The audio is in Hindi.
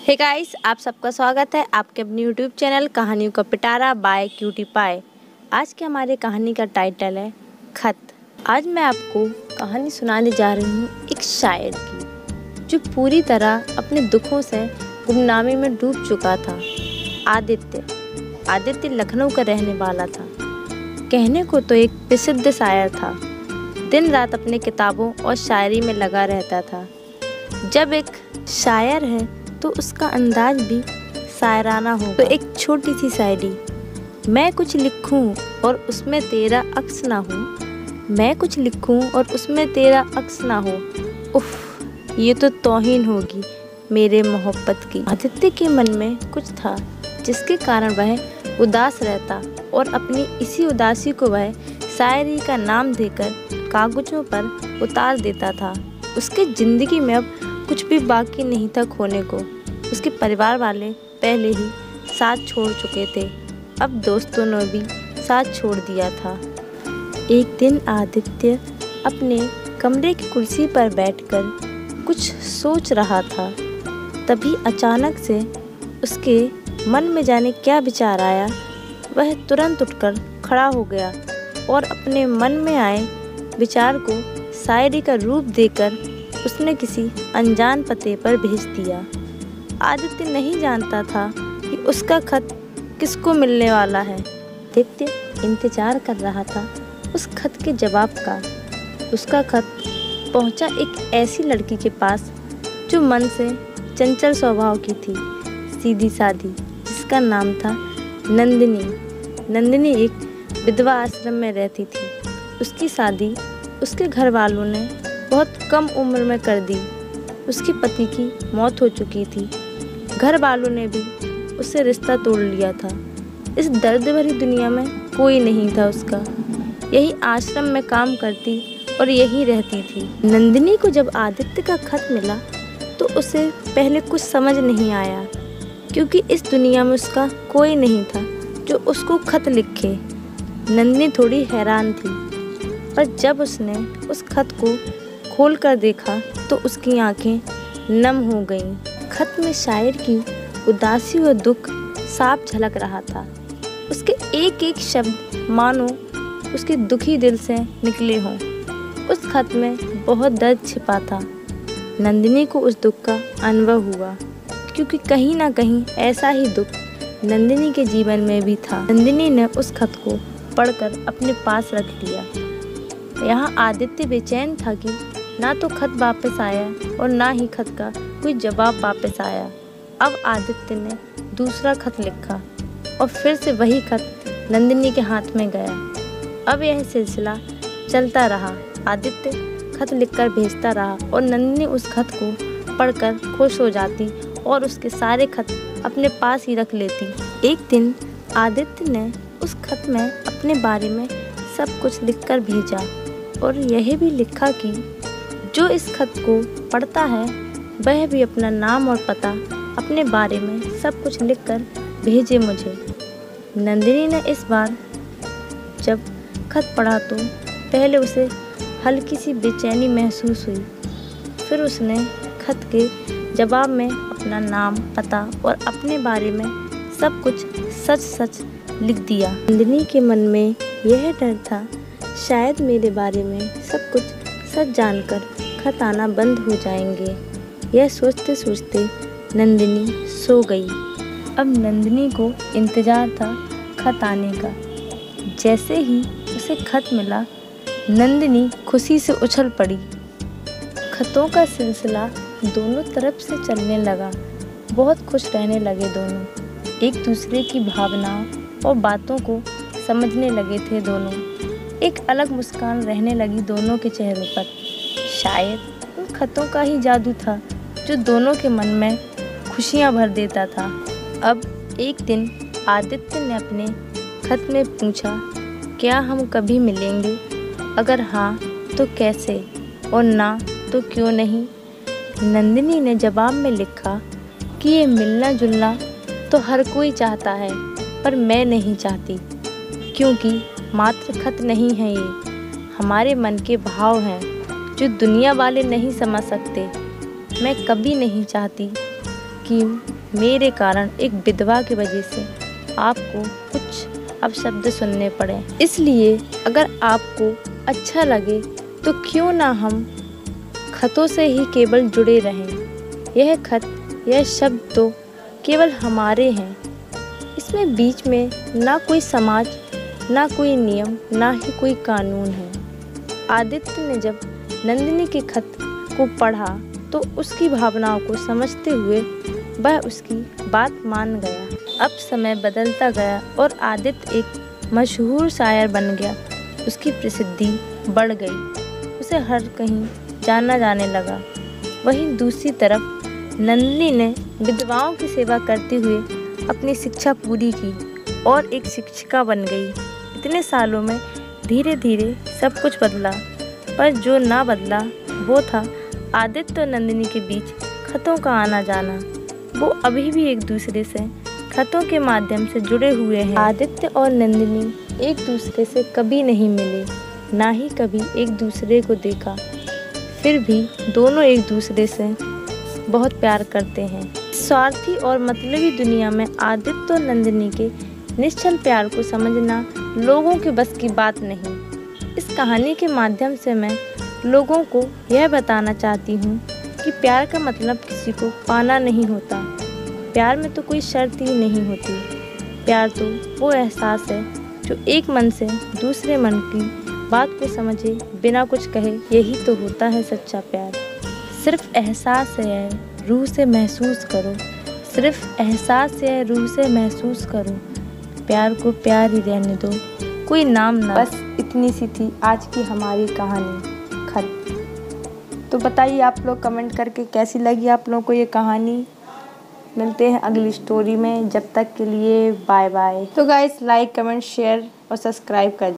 हे गाइस, आप सबका स्वागत है आपके अपने यूट्यूब चैनल कहानियों का पिटारा बाय क्यूटी पाई। आज के हमारे कहानी का टाइटल है खत। आज मैं आपको कहानी सुनाने जा रही हूँ एक शायर की, जो पूरी तरह अपने दुखों से गुमनामी में डूब चुका था। आदित्य लखनऊ का रहने वाला था। कहने को तो एक प्रसिद्ध शायर था। दिन रात अपने किताबों और शायरी में लगा रहता था। जब एक शायर है तो उसका अंदाज भी शायराना हो। तो एक छोटी सी शायरी, मैं कुछ लिखूं और उसमें तेरा अक्स ना हो, मैं कुछ लिखूं और उसमें तेरा अक्स ना हो, उफ ये तो तौहीन होगी मेरे मोहब्बत की। आदित्य के मन में कुछ था जिसके कारण वह उदास रहता और अपनी इसी उदासी को वह शायरी का नाम देकर कागजों पर उतार देता था। उसके जिंदगी में अब कुछ भी बाकी नहीं था खोने को। उसके परिवार वाले पहले ही साथ छोड़ चुके थे, अब दोस्तों ने भी साथ छोड़ दिया था। एक दिन आदित्य अपने कमरे की कुर्सी पर बैठकर कुछ सोच रहा था। तभी अचानक से उसके मन में जाने क्या विचार आया। वह तुरंत उठकर खड़ा हो गया और अपने मन में आए विचार को शायरी का रूप देकर उसने किसी अनजान पते पर भेज दिया। आदित्य नहीं जानता था कि उसका खत किसको मिलने वाला है। आदित्य इंतजार कर रहा था उस खत के जवाब का। उसका खत पहुंचा एक ऐसी लड़की के पास जो मन से चंचल स्वभाव की थी, सीधी सादी, जिसका नाम था नंदिनी। नंदिनी एक विधवा आश्रम में रहती थी। उसकी शादी उसके घर वालों ने बहुत कम उम्र में कर दी। उसके पति की मौत हो चुकी थी। घर वालों ने भी उससे रिश्ता तोड़ लिया था। इस दर्द भरी दुनिया में कोई नहीं था उसका। यही आश्रम में काम करती और यहीं रहती थी। नंदिनी को जब आदित्य का खत मिला तो उसे पहले कुछ समझ नहीं आया, क्योंकि इस दुनिया में उसका कोई नहीं था जो उसको खत लिखे। नंदिनी थोड़ी हैरान थी, पर जब उसने उस खत को खोल कर देखा तो उसकी आंखें नम हो गईं। खत में शायर की उदासी और दुख साफ झलक रहा था। उसके एक एक शब्द मानो उसके दुखी दिल से निकले हों। उस खत में बहुत दर्द छिपा था। नंदिनी को उस दुख का अनुभव हुआ, क्योंकि कहीं ना कहीं ऐसा ही दुख नंदिनी के जीवन में भी था। नंदिनी ने उस खत को पढ़कर अपने पास रख लिया। यहाँ आदित्य बेचैन था कि ना तो खत वापस आया और ना ही खत का कोई जवाब वापस आया। अब आदित्य ने दूसरा खत लिखा और फिर से वही खत नंदिनी के हाथ में गया। अब यह सिलसिला चलता रहा। आदित्य खत लिखकर भेजता रहा और नंदिनी उस खत को पढ़कर खुश हो जाती और उसके सारे खत अपने पास ही रख लेती। एक दिन आदित्य ने उस खत में अपने बारे में सब कुछ लिखकर भेजा और यह भी लिखा कि जो इस खत को पढ़ता है वह भी अपना नाम और पता अपने बारे में सब कुछ लिखकर भेजे मुझे। नंदिनी ने इस बार जब खत पढ़ा तो पहले उसे हल्की सी बेचैनी महसूस हुई। फिर उसने खत के जवाब में अपना नाम, पता और अपने बारे में सब कुछ सच सच लिख दिया। नंदिनी के मन में यह डर था, शायद मेरे बारे में सब कुछ सच जानकर खत आना बंद हो जाएंगे। यह सोचते सोचते नंदिनी सो गई। अब नंदिनी को इंतजार था खत आने का। जैसे ही उसे खत मिला, नंदिनी खुशी से उछल पड़ी। खतों का सिलसिला दोनों तरफ से चलने लगा। बहुत खुश रहने लगे दोनों। एक दूसरे की भावनाओं और बातों को समझने लगे थे दोनों। एक अलग मुस्कान रहने लगी दोनों के चेहरों पर। शायद उन खतों का ही जादू था जो दोनों के मन में खुशियां भर देता था। अब एक दिन आदित्य ने अपने खत में पूछा, क्या हम कभी मिलेंगे? अगर हाँ तो कैसे, और ना तो क्यों नहीं? नंदिनी ने जवाब में लिखा कि ये मिलना जुलना तो हर कोई चाहता है, पर मैं नहीं चाहती, क्योंकि मात्र खत नहीं है, ये हमारे मन के भाव हैं जो दुनिया वाले नहीं समझ सकते। मैं कभी नहीं चाहती कि मेरे कारण एक विधवा की वजह से आपको कुछ अपशब्द सुनने पड़े। इसलिए अगर आपको अच्छा लगे तो क्यों ना हम खतों से ही केवल जुड़े रहें। यह खत, यह शब्द तो केवल हमारे हैं। इसमें बीच में ना कोई समाज, ना कोई नियम, ना ही कोई कानून है। आदित्य ने जब नंदिनी के खत को पढ़ा तो उसकी भावनाओं को समझते हुए वह उसकी बात मान गया। अब समय बदलता गया और आदित्य एक मशहूर शायर बन गया। उसकी प्रसिद्धि बढ़ गई, उसे हर कहीं जाना जाने लगा। वहीं दूसरी तरफ नंदिनी ने विधवाओं की सेवा करते हुए अपनी शिक्षा पूरी की और एक शिक्षिका बन गई। इतने सालों में धीरे धीरे सब कुछ बदला, पर जो ना बदला वो था आदित्य और नंदिनी के बीच खतों का आना जाना। वो अभी भी एक दूसरे से खतों के माध्यम से जुड़े हुए हैं। आदित्य और नंदिनी एक दूसरे से कभी नहीं मिले, ना ही कभी एक दूसरे को देखा। फिर भी दोनों एक दूसरे से बहुत प्यार करते हैं। स्वार्थी और मतलबी दुनिया में आदित्य और नंदिनी के निश्चल प्यार को समझना लोगों के बस की बात नहीं। इस कहानी के माध्यम से मैं लोगों को यह बताना चाहती हूँ कि प्यार का मतलब किसी को पाना नहीं होता। प्यार में तो कोई शर्त ही नहीं होती। प्यार तो वो एहसास है जो एक मन से दूसरे मन की बात को समझे बिना कुछ कहे। यही तो होता है सच्चा प्यार। सिर्फ एहसास है, रूह से महसूस करो। सिर्फ एहसास है, रूह से महसूस करो। प्यार को प्यार ही रहने दो, कोई नाम ना। बस इतनी सी थी आज की हमारी कहानी खत। तो बताइए आप लोग कमेंट करके कैसी लगी आप लोगों को ये कहानी। मिलते हैं अगली स्टोरी में, जब तक के लिए बाय बाय। तो गाइस लाइक, कमेंट, शेयर और सब्सक्राइब कर